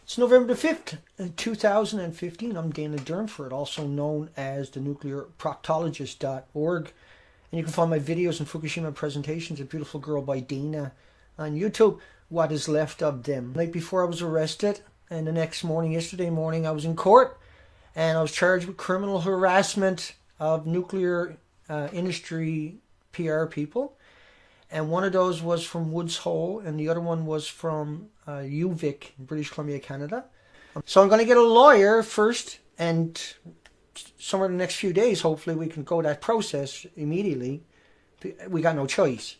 It's November the 5th, 2015. I'm Dana Durnford, also known as the nuclearproctologist.org. And you can find my videos and Fukushima presentations, A Beautiful Girl by Dana, on YouTube. What is left of them. The night before I was arrested, and the next morning, yesterday morning, I was in court, and I was charged with criminal harassment of nuclear industry PR people. And one of those was from Woods Hole, and the other one was from UVic in British Columbia, Canada. So I'm going to get a lawyer first, and somewhere in the next few days, hopefully, we can go that process immediately. We got no choice.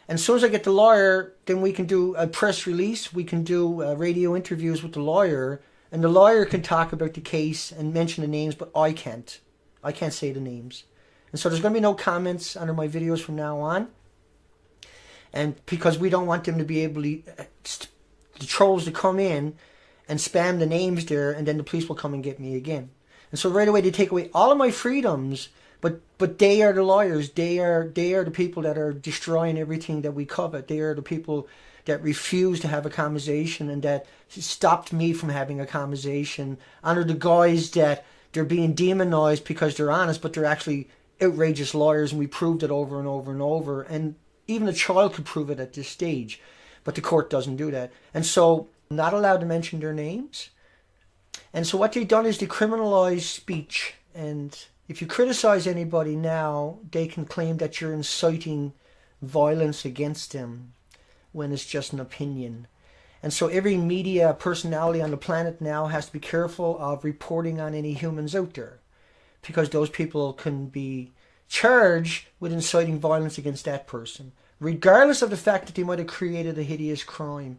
And as soon as I get the lawyer, then we can do a press release. We can do radio interviews with the lawyer, and the lawyer can talk about the case and mention the names, but I can't. I can't say the names. And so there's going to be no comments under my videos from now on. And because we don't want them to be able to, the trolls to come in and spam the names there, and then the police will come and get me again. And so right away they take away all of my freedoms, but they are the lawyers. They are the people that are destroying everything that we covet. They are the people that refuse to have a conversation and that stopped me from having a conversation under the guise that they're being demonized because they're honest, but they're actually outrageous lawyers, and we proved it over and over and over. And even a child could prove it at this stage, but the court doesn't do that. And so I'm not allowed to mention their names. And so what they've done is decriminalize speech. And if you criticize anybody now, they can claim that you're inciting violence against them when it's just an opinion. And so every media personality on the planet now has to be careful of reporting on any humans out there, because those people can be charged with inciting violence against that person, regardless of the fact that they might have created a hideous crime.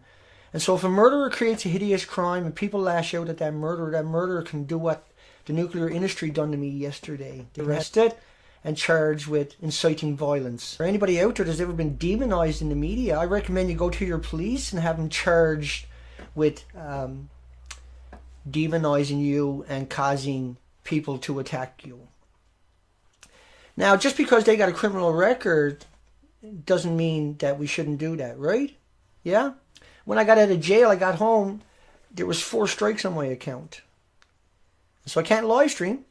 And so if a murderer creates a hideous crime and people lash out at that murderer can do what the nuclear industry done to me yesterday. They're arrested and charged with inciting violence. For anybody out there that's ever been demonized in the media, I recommend you go to your police and have them charged with demonizing you and causing people to attack you. Now, just because they got a criminal record doesn't mean that we shouldn't do that, right? Yeah? When I got out of jail, I got home, there was 4 strikes on my account. So I can't live stream.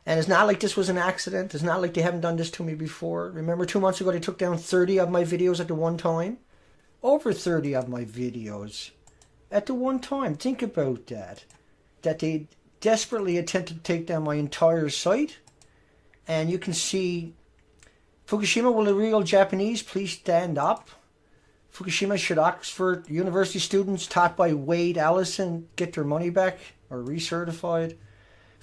And it's not like this was an accident. It's not like they haven't done this to me before. Remember 2 months ago they took down 30 of my videos at the one time? Over 30 of my videos at the one time. Think about that. That they desperately attempted to take down my entire site. And you can see Fukushima, will the real Japanese please stand up? Fukushima, should Oxford University students taught by Wade Allison get their money back or recertified?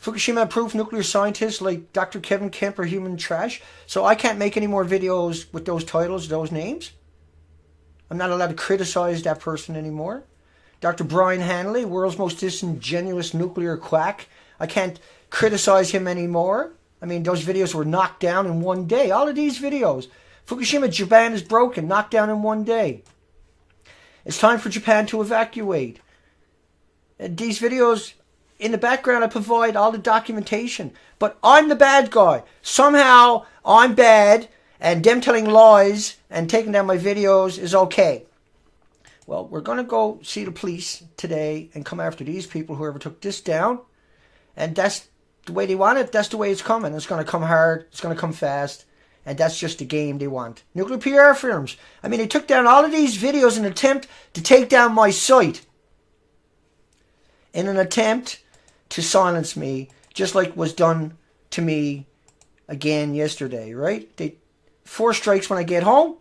Fukushima approved nuclear scientists like Dr. Kevin Kemp are human trash. So I can't make any more videos with those titles, those names. I'm not allowed to criticize that person anymore. Dr. Brian Hanley, world's most disingenuous nuclear quack. I can't criticize him anymore. I mean, those videos were knocked down in one day. All of these videos. Fukushima, Japan is broken. Knocked down in one day. It's time for Japan to evacuate. And these videos, in the background, I provide all the documentation. But I'm the bad guy. Somehow, I'm bad, and them telling lies and taking down my videos is okay. Well, we're going to go see the police today and come after these people, whoever took this down. And that's the way they want it. That's the way it's coming. It's going to come hard. It's going to come fast. And that's just the game they want. Nuclear PR firms. I mean, they took down all of these videos in an attempt to take down my site. In an attempt to silence me, just like was done to me again yesterday, right? 4 strikes when I get home.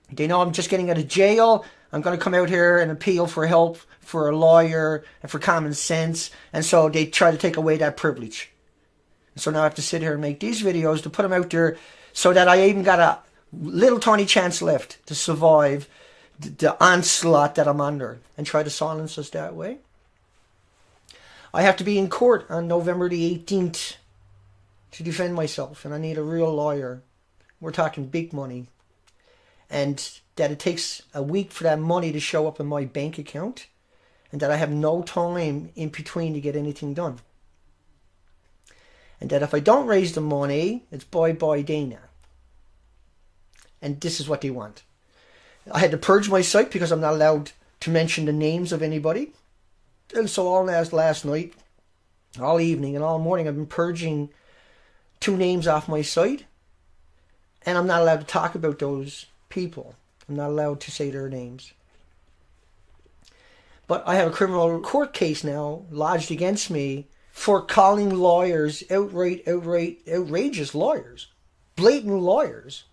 They know I'm just getting out of jail. I'm going to come out here and appeal for help, for a lawyer, and for common sense. And so they try to take away that privilege. And so now I have to sit here and make these videos to put them out there so that I even got a little tiny chance left to survive the onslaught that I'm under and try to silence us that way. I have to be in court on November the 18th to defend myself, and I need a real lawyer. We're talking big money. And that it takes a week for that money to show up in my bank account, and that I have no time in between to get anything done. And that if I don't raise the money, it's bye-bye Dana. And this is what they want. I had to purge my site because I'm not allowed to mention the names of anybody. And so all last night, all evening and all morning, I've been purging 2 names off my site. And I'm not allowed to talk about those people. I'm not allowed to say their names. But I have a criminal court case now lodged against me for calling lawyers outrageous lawyers, blatant lawyers,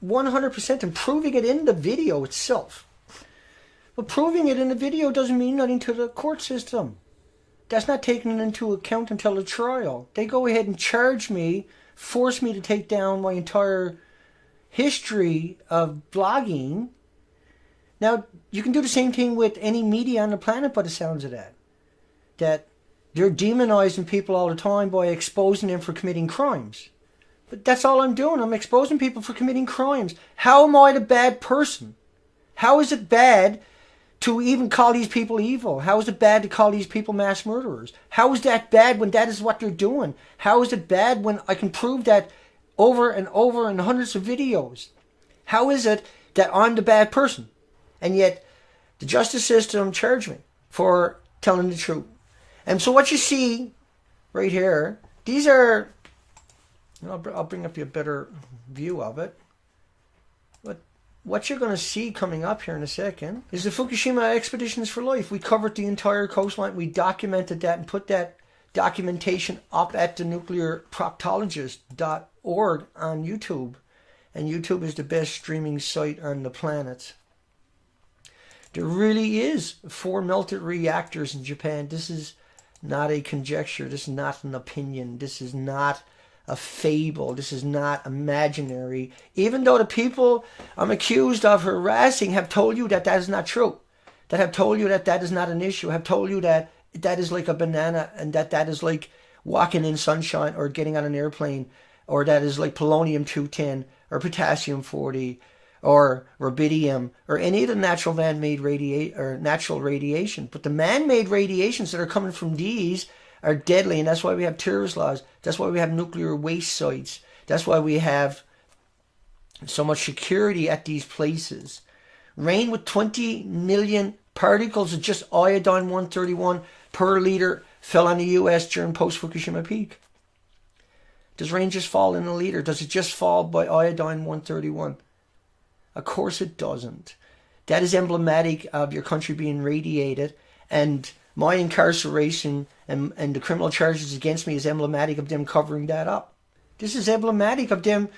100%, and proving it in the video itself. But proving it in the video doesn't mean nothing to the court system. That's not taken into account until the trial. They go ahead and charge me, force me to take down my entire history of blogging. Now, you can do the same thing with any media on the planet by the sounds of that. That they're demonizing people all the time by exposing them for committing crimes. But that's all I'm doing. I'm exposing people for committing crimes. How am I the bad person? How is it bad to even call these people evil? How is it bad to call these people mass murderers? How is that bad when that is what they're doing? How is it bad when I can prove that over and over in hundreds of videos? How is it that I'm the bad person? And yet the justice system charged me for telling the truth. And so what you see right here, these are, I'll bring up you a better view of it. But what you're going to see coming up here in a second is the Fukushima Expeditions for Life. We covered the entire coastline. We documented that and put that documentation up at the nuclearproctologist.org on YouTube. And YouTube is the best streaming site on the planet. There really is 4 melted reactors in Japan. This is not a conjecture. This is not an opinion. This is not a fable. This is not imaginary. Even though the people I'm accused of harassing have told you that that is not true. That have told you that that is not an issue. Have told you that that is like a banana and that that is like walking in sunshine or getting on an airplane, or that is like polonium-210 or potassium-40 or rubidium, or any of the natural man-made natural radiation. But the man-made radiations that are coming from these are deadly, and that's why we have terrorist laws. That's why we have nuclear waste sites. That's why we have so much security at these places. Rain with 20 million particles of just iodine-131 per liter fell on the U.S. during post-Fukushima peak. Does rain just fall in a liter? Does it just fall by iodine-131? Of course it doesn't. That is emblematic of your country being radiated, and my incarceration and the criminal charges against me is emblematic of them covering that up. This is emblematic of them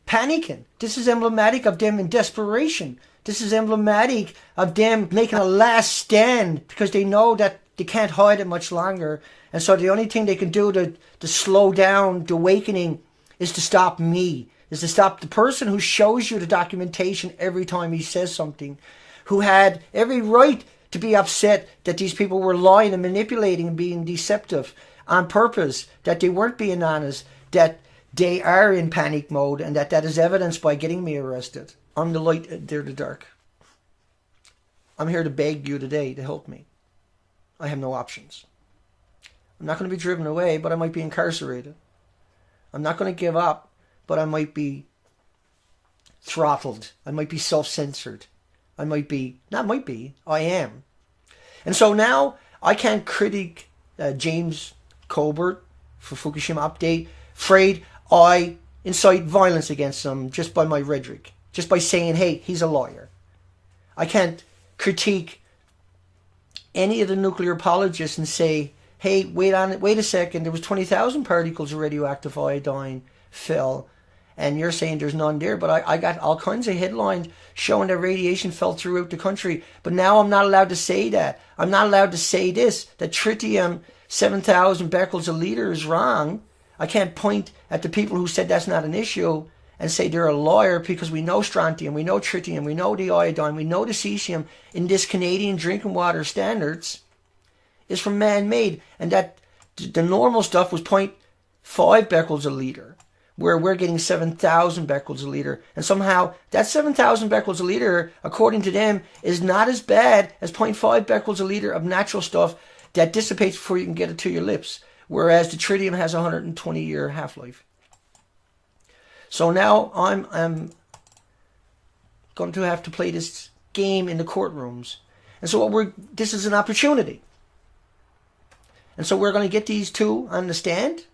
panicking. This is emblematic of them in desperation. This is emblematic of them making a last stand because they know that they can't hide it much longer. And so the only thing they can do to slow down the awakening is to stop me, is to stop the person who shows you the documentation every time he says something, who had every right to be upset that these people were lying and manipulating and being deceptive on purpose, that they weren't being honest, that they are in panic mode, and that is evidenced by getting me arrested. I'm the light, they're the dark. I'm here to beg you today to help me. I have no options. I'm not going to be driven away, but I might be incarcerated. I'm not going to give up, but I might be throttled. I might be self-censored. I am. And so now I can't critique James Colbert for Fukushima Update, afraid I incite violence against him just by my rhetoric, just by saying, hey, he's a lawyer. I can't critique any of the nuclear apologists and say, hey, wait a second, there was 20,000 particles of radioactive iodine fell, and you're saying there's none there. But I got all kinds of headlines showing that radiation fell throughout the country. But now I'm not allowed to say that. I'm not allowed to say this, that tritium 7,000 becquerels a liter is wrong. I can't point at the people who said that's not an issue and say they're a lawyer, because we know strontium, we know tritium, we know the iodine, we know the cesium in this Canadian drinking water standards is from man-made, and that the normal stuff was 0.5 becquerels a liter, where we're getting 7,000 becquerels a liter. And somehow that 7,000 becquerels a liter, according to them, is not as bad as 0.5 becquerels a liter of natural stuff that dissipates before you can get it to your lips, whereas the tritium has a 120-year half-life. So now I'm going to have to play this game in the courtrooms. And so this is an opportunity. And so we're going to get these two on the stand.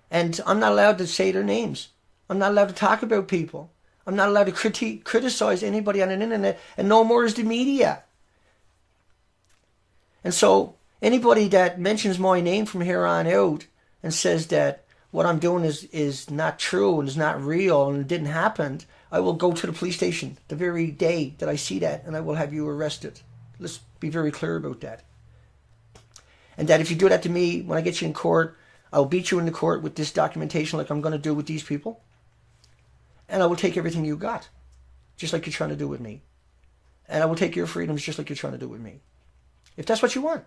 And I'm not allowed to say their names. I'm not allowed to talk about people. I'm not allowed to criticize anybody on the internet. And no more is the media. And so anybody that mentions my name from here on out and says that what I'm doing is not true and is not real and it didn't happen, I will go to the police station the very day that I see that, and I will have you arrested. Let's be very clear about that. And that if you do that to me, when I get you in court, I'll beat you in the court with this documentation like I'm going to do with these people. And I will take everything you got, just like you're trying to do with me. And I will take your freedoms just like you're trying to do with me. If that's what you want.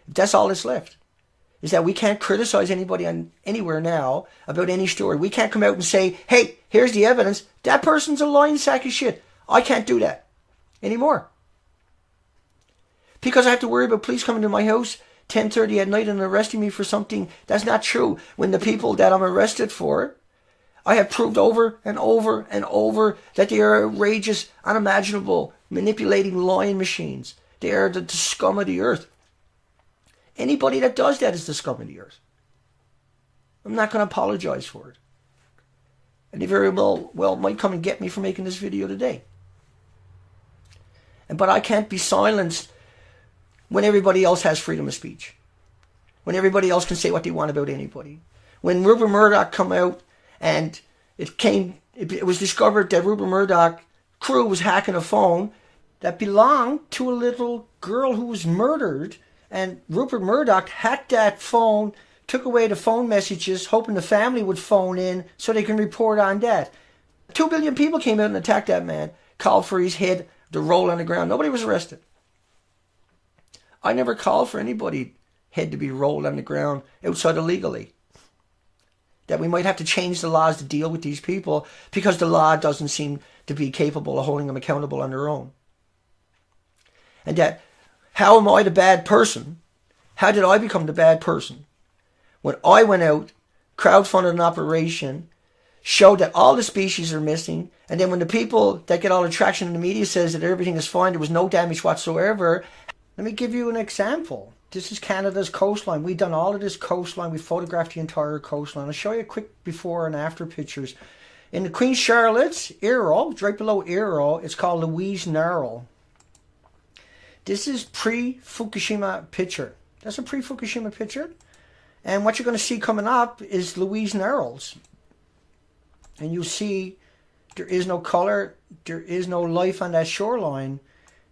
If that's all that's left. Is that we can't criticize anybody on anywhere now about any story. We can't come out and say, hey, here's the evidence. That person's a lying sack of shit. I can't do that anymore. Because I have to worry about police coming to my house 10:30 at night and arresting me for something that's not true. When the people that I'm arrested for, I have proved over and over and over that they are outrageous, unimaginable, manipulating lying machines. They are the scum of the earth. Anybody that does that is the scum of the earth. I'm not going to apologize for it. And they very well might come and get me for making this video today. But I can't be silenced when everybody else has freedom of speech. When everybody else can say what they want about anybody. When Rupert Murdoch come out and it was discovered that Rupert Murdoch crew was hacking a phone that belonged to a little girl who was murdered. And Rupert Murdoch hacked that phone, took away the phone messages, hoping the family would phone in so they can report on that. 2 billion people came out and attacked that man, called for his head to roll on the ground. Nobody was arrested. I never called for anybody's head to be rolled on the ground outside illegally. That we might have to change the laws to deal with these people because the law doesn't seem to be capable of holding them accountable on their own. And that, how am I the bad person? How did I become the bad person? When I went out, crowdfunded an operation, showed that all the species are missing, and then when the people that get all the traction in the media says that everything is fine, there was no damage whatsoever. Let me give you an example. This is Canada's coastline. We've done all of this coastline. We photographed the entire coastline. I'll show you a quick before and after pictures. In the Queen Charlotte's, Earl, right below Earl, it's called Louise Narrow. This is pre-Fukushima picture. That's a pre-Fukushima picture. And what you're going to see coming up is Louise Narrows. And you see there is no color. There is no life on that shoreline.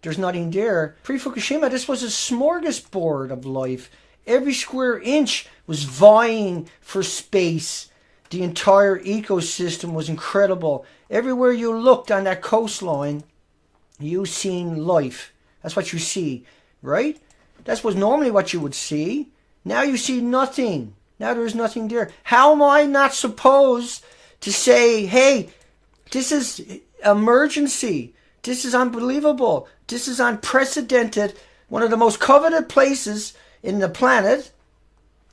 There's nothing there. Pre-Fukushima, this was a smorgasbord of life. Every square inch was vying for space. The entire ecosystem was incredible. Everywhere you looked on that coastline, you seen life. That's what you see, right? That's what normally what you would see. Now you see nothing. Now there is nothing there. How am I not supposed to say, hey, this is emergency. This is unbelievable. This is unprecedented. One of the most coveted places in the planet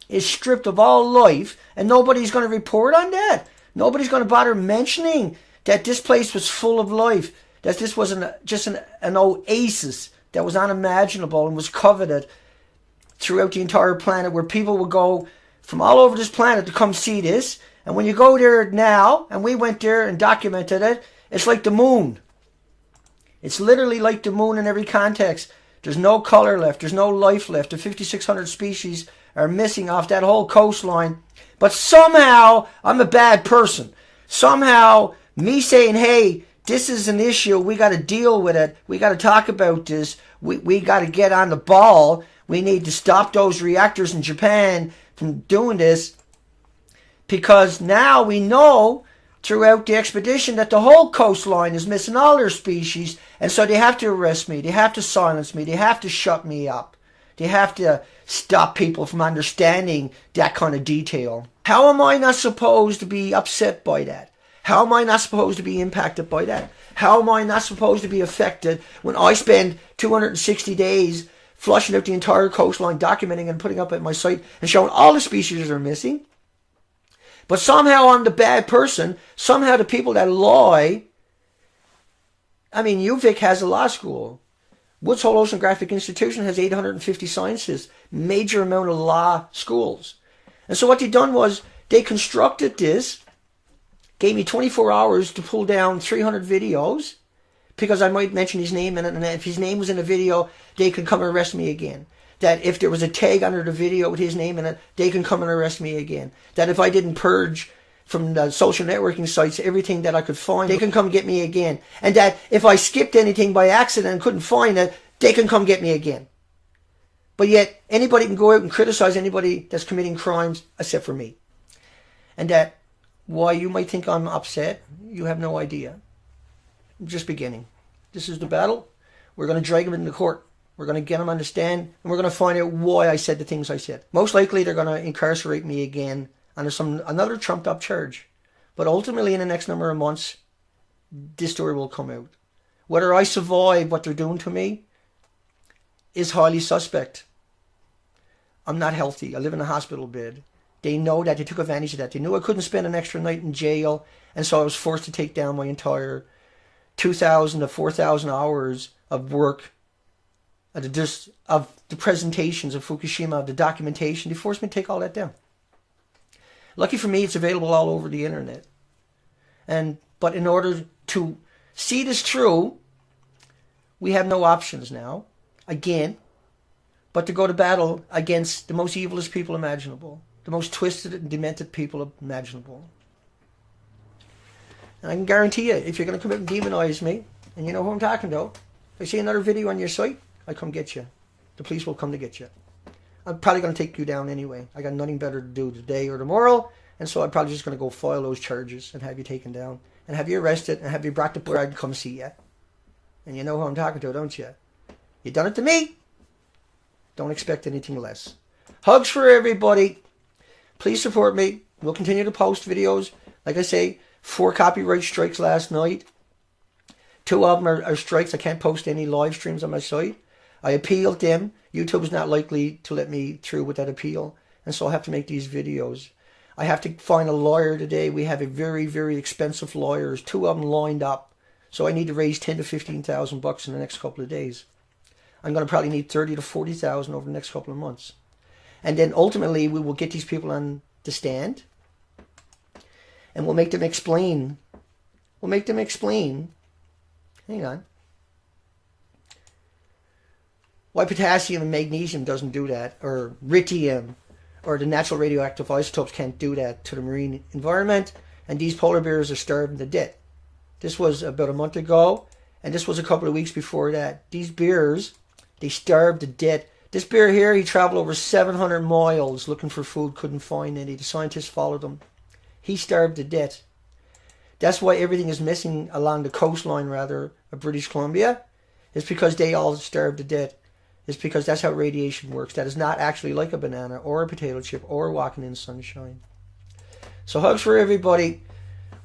is stripped of all life, and nobody's going to report on that. Nobody's going to bother mentioning that this place was full of life, that this was just an oasis that was unimaginable and was coveted throughout the entire planet, where people would go from all over this planet to come see this. And when you go there now, and we went there and documented it, it's like the moon. It's literally like the moon in every context. There's no color left. There's no life left. The 5,600 species are missing off that whole coastline. But somehow, I'm a bad person. Somehow, me saying, hey, this is an issue. We got to deal with it. We got to talk about this. We got to get on the ball. We need to stop those reactors in Japan from doing this. Because now we know throughout the expedition that the whole coastline is missing all their species. And so they have to arrest me. They have to silence me. They have to shut me up. They have to stop people from understanding that kind of detail. How am I not supposed to be upset by that? How am I not supposed to be impacted by that? How am I not supposed to be affected when I spend 260 days flushing out the entire coastline, documenting and putting up at my site and showing all the species that are missing? But somehow I'm the bad person. Somehow the people that lie. I mean, UVic has a law school. Woods Hole Oceanographic Institution has 850 scientists, major amount of law schools. And so what they done was they constructed this, gave me 24 hours to pull down 300 videos, because I might mention his name in it, and if his name was in a video, they could come and arrest me again. That if there was a tag under the video with his name in it, they can come and arrest me again. That if I didn't purge from the social networking sites everything that I could find, they can come get me again. And that if I skipped anything by accident and couldn't find it, they can come get me again. But yet, anybody can go out and criticize anybody that's committing crimes except for me. And that, why you might think I'm upset, you have no idea. I'm just beginning. This is the battle. We're going to drag them into court. We're going to get them on the stand, and we're going to find out why I said the things I said. Most likely, they're going to incarcerate me again under another trumped-up charge. But ultimately, in the next number of months, this story will come out. Whether I survive what they're doing to me is highly suspect. I'm not healthy. I live in a hospital bed. They know that. They took advantage of that. They knew I couldn't spend an extra night in jail, and so I was forced to take down my entire 2,000 to 4,000 hours of work, of the presentations of Fukushima, of the documentation. They forced me to take all that down. Lucky for me, it's available all over the internet. But in order to see this through, we have no options now, again, but to go to battle against the most evilest people imaginable, the most twisted and demented people imaginable. And I can guarantee you, if you're going to come out and demonize me, and you know who I'm talking about, if I see another video on your site, I come get you. The police will come to get you. I'm probably going to take you down anyway. I got nothing better to do today or tomorrow, and so I'm probably just going to go file those charges and have you taken down, and have you arrested, and have you brought to where I'd come see you. And you know who I'm talking to, don't you? You done it to me. Don't expect anything less. Hugs for everybody. Please support me. We'll continue to post videos. Like I say, 4 copyright strikes last night. 2 of them are strikes. I can't post any live streams on my site. I appealed them. YouTube is not likely to let me through with that appeal. And so I have to make these videos. I have to find a lawyer today. We have a very, very expensive lawyers. 2 of them lined up. So I need to raise $10,000 to $15,000 in the next couple of days. I'm going to probably need $30,000 to $40,000 over the next couple of months. And then ultimately we will get these people on the stand. And we'll make them explain. Hang on. Why potassium and magnesium doesn't do that, or lithium, or the natural radioactive isotopes can't do that to the marine environment, and these polar bears are starving to death. This was about a month ago, and this was a couple of weeks before that. These bears, they starved to death. This bear here, he traveled over 700 miles looking for food, couldn't find any. The scientists followed him. He starved to death. That's why everything is missing along the coastline, rather, of British Columbia. It's because they all starved to death. It's because that's how radiation works. That is not actually like a banana or a potato chip or walking in sunshine. So hugs for everybody.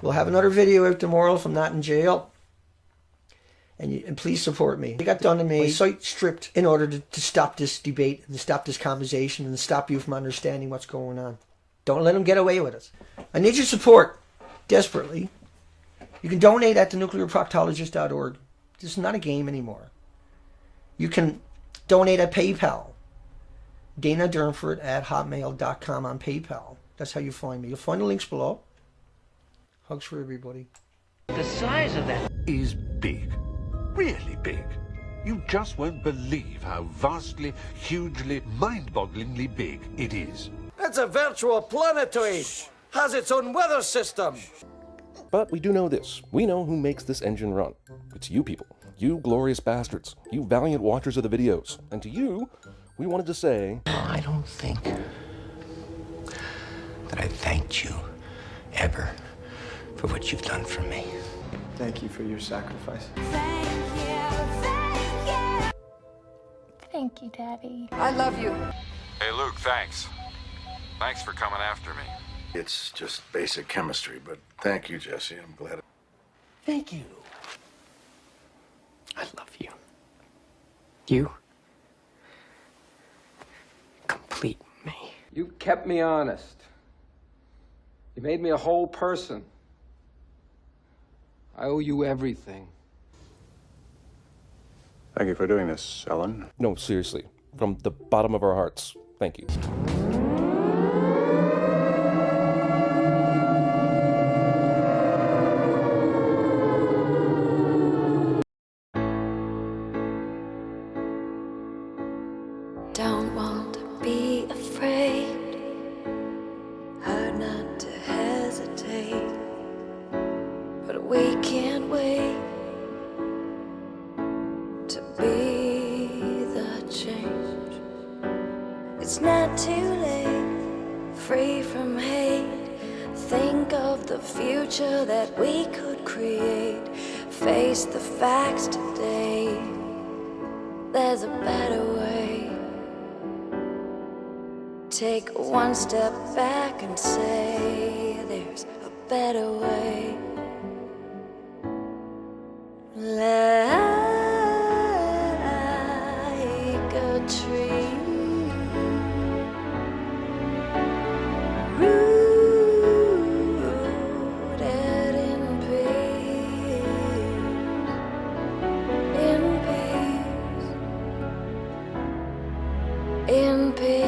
We'll have another video out tomorrow if I'm not in jail. And please support me. They got done to me. My site stripped in order to stop this debate and to stop this conversation and to stop you from understanding what's going on. Don't let them get away with it. I need your support desperately. You can donate at thenuclearproctologist.org. This is not a game anymore. You can donate at PayPal. DanaDurnford@hotmail.com on PayPal. That's how you find me. You'll find the links below. Hugs for everybody. The size of that is big. Really big. You just won't believe how vastly, hugely, mind-bogglingly big it is. It's a virtual planetoid. Has its own weather system. But we do know this. We know who makes this engine run. It's you people. You glorious bastards. You valiant watchers of the videos. And to you, we wanted to say... I don't think that I thanked you ever for what you've done for me. Thank you for your sacrifice. Thank you, Daddy. I love you. Hey, Luke, thanks. Thanks for coming after me. It's just basic chemistry, but thank you, Jesse. I'm glad. Thank you. I love you. You complete me. You kept me honest. You made me a whole person. I owe you everything. Thank you for doing this, Ellen. No, seriously. From the bottom of our hearts, thank you. Don't want to be afraid, hard not to hesitate, but we can't wait to be the change. It's not too late, free from hate. Think of the future that we could create. Face the facts today. There's a better way. Take one step back and say there's a better way. Like a tree, rooted in peace, in peace.